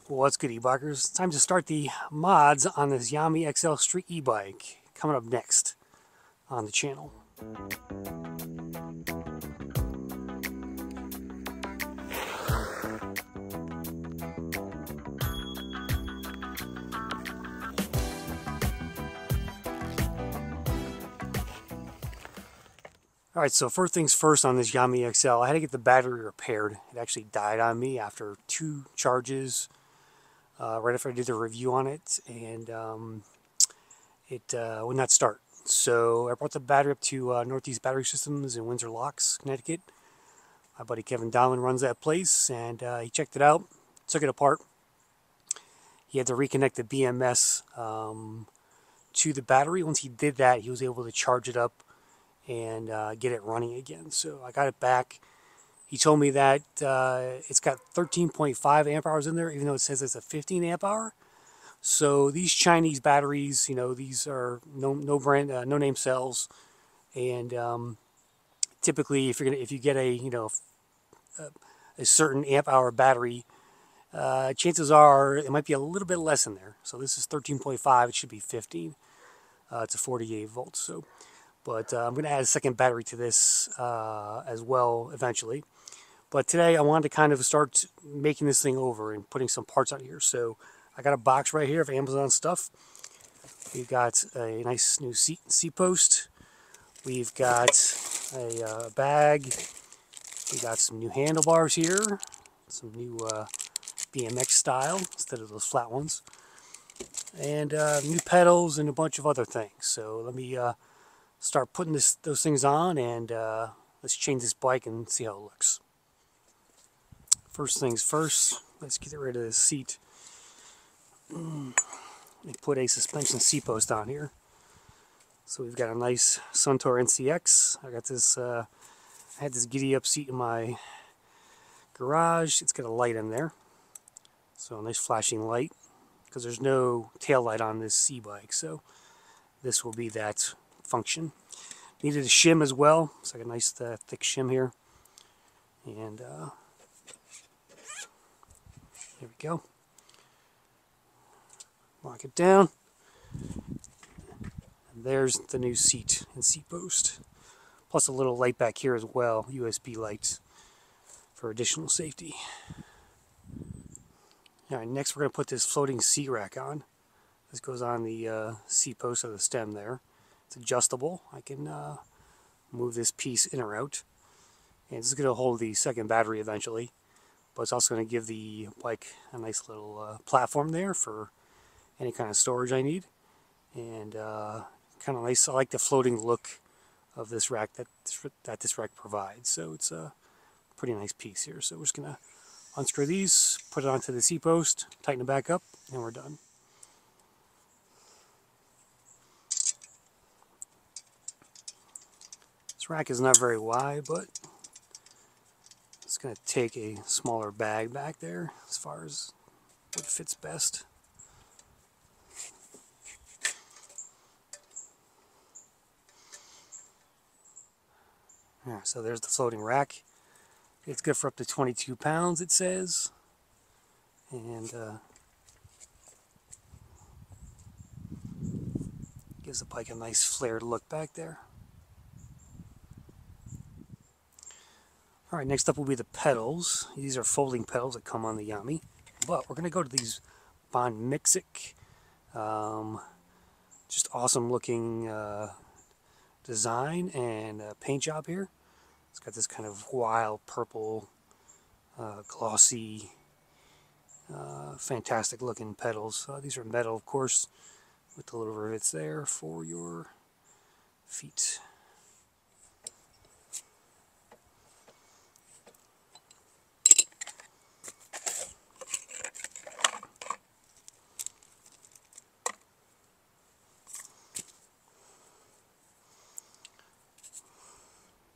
What's good, e-bikers? It's time to start the mods on this Yamee XL street e-bike. Coming up next on the channel. Alright, so first things first on this Yamee XL, I had to get the battery repaired. It actually died on me after 2 charges right after I did the review on it, and it would not start. So I brought the battery up to Northeast Battery Systems in Windsor Locks, Connecticut. My buddy Kevin Dowling runs that place, and he checked it out, took it apart. He had to reconnect the BMS to the battery. Once he did that, he was able to charge it up and get it running again. So I got it back. He told me that it's got 13.5 amp hours in there, even though it says it's a 15 amp hour. So these Chinese batteries, you know, these are no brand, no name cells, and typically if you get a a certain amp hour battery, chances are it might be a little bit less in there. So this is 13.5. It should be 15. It's a 48 volts. So, but I'm going to add a second battery to this as well eventually. But today I wanted to kind of start making this thing over and putting some parts on here. So I got a box right here of Amazon stuff. We've got a nice new seat post. We've got a bag. We got some new handlebars here. Some new BMX style instead of those flat ones. And new pedals and a bunch of other things. So let me start putting those things on, and let's change this bike and see how it looks. First things first, let's get rid of this seat. Let me put a suspension seat post on here. So we've got a nice Suntour NCX. I got this. I had this giddy up seat in my garage. It's got a light in there, so a nice flashing light, because there's no tail light on this e-bike. So this will be that function. Needed a shim as well. It's like a nice thick shim here, and here we go. Lock it down. And there's the new seat and seat post. Plus a little light back here as well, USB lights for additional safety. Alright, next we're going to put this floating seat rack on. This goes on the seat post of the stem there. It's adjustable. I can move this piece in or out. And this is going to hold the second battery eventually. But it's also going to give the bike a nice little platform there for any kind of storage I need. And kind of nice. I like the floating look of this rack that this rack provides. So it's a pretty nice piece here. So we're just going to unscrew these, put it onto the seat post, tighten it back up, and we're done. This rack is not very wide, but it's going to take a smaller bag back there as far as what fits best. Yeah, so there's the floating rack. It's good for up to 22 pounds, it says. And gives the bike a nice flared look back there. Alright, next up will be the pedals. These are folding pedals that come on the Yamee. But we're going to go to these Von Mixic. Just awesome looking design and paint job here. It's got this kind of wild purple, glossy, fantastic looking pedals. These are metal, of course, with the little rivets there for your feet.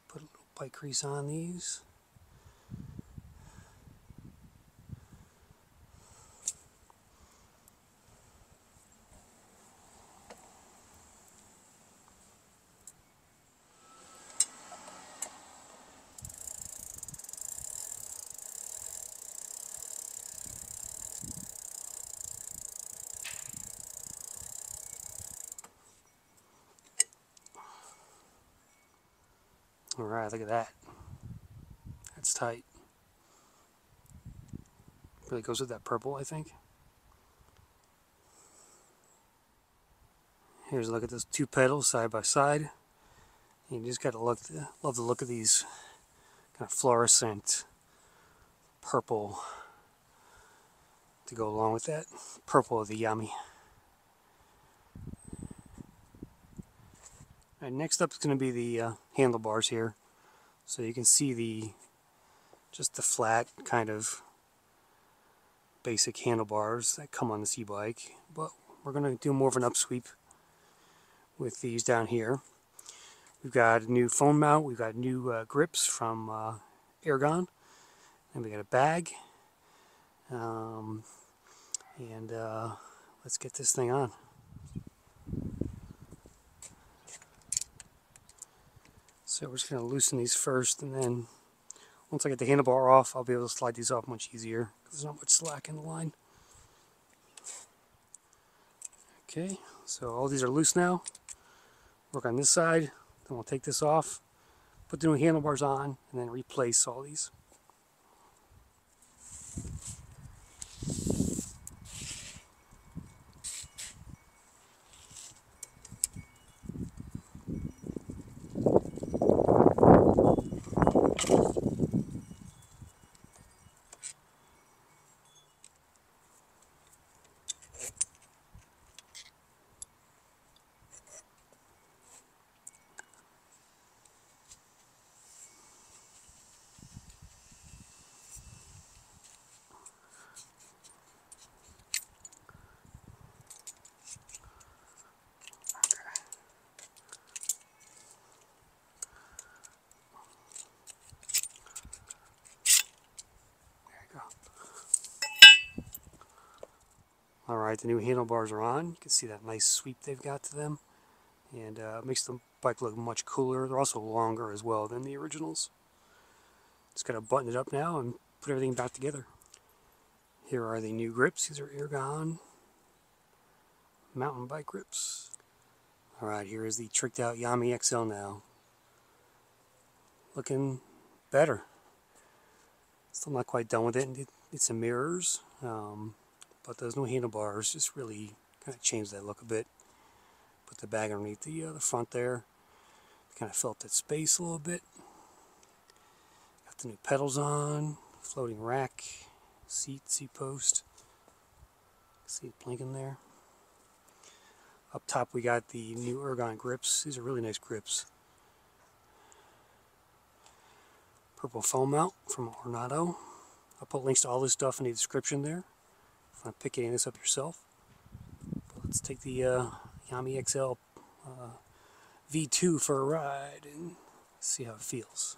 Put a little bike grease on these. Alright, look at that. That's tight. Really goes with that purple, I think. Here's a look at those two pedals side by side. You just gotta love the look of these kind of fluorescent purple to go along with that purple of the Yamee. Alright, next up is going to be the handlebars here. So you can see just the flat kind of basic handlebars that come on this e-bike, but we're going to do more of an upsweep with these down here. We've got a new phone mount, we've got new grips from Ergon, and we got a bag. Let's get this thing on. So we're just going to loosen these first, and then once I get the handlebar off, I'll be able to slide these off much easier because there's not much slack in the line. Okay, so all these are loose now. Work on this side, then we'll take this off, put the new handlebars on, and then replace all these. Alright, the new handlebars are on. You can see that nice sweep they've got to them. And it makes the bike look much cooler. They're also longer as well than the originals. Just got to button it up now and put everything back together. Here are the new grips. These are Ergon mountain bike grips. Alright, here is the tricked out Yamee XL now. Looking better. Still not quite done with it. Need some mirrors. But those new handlebars just really kind of changed that look a bit. Put the bag underneath the front there. Kind of felt that space a little bit. Got the new pedals on. Floating rack. Seat post. See it blinking there. Up top we got the new Ergon grips. These are really nice grips. Purple foam mount from Ornato. I'll put links to all this stuff in the description there. If you want to pick any of this up yourself. But let's take the Yamee XL V2 for a ride and see how it feels.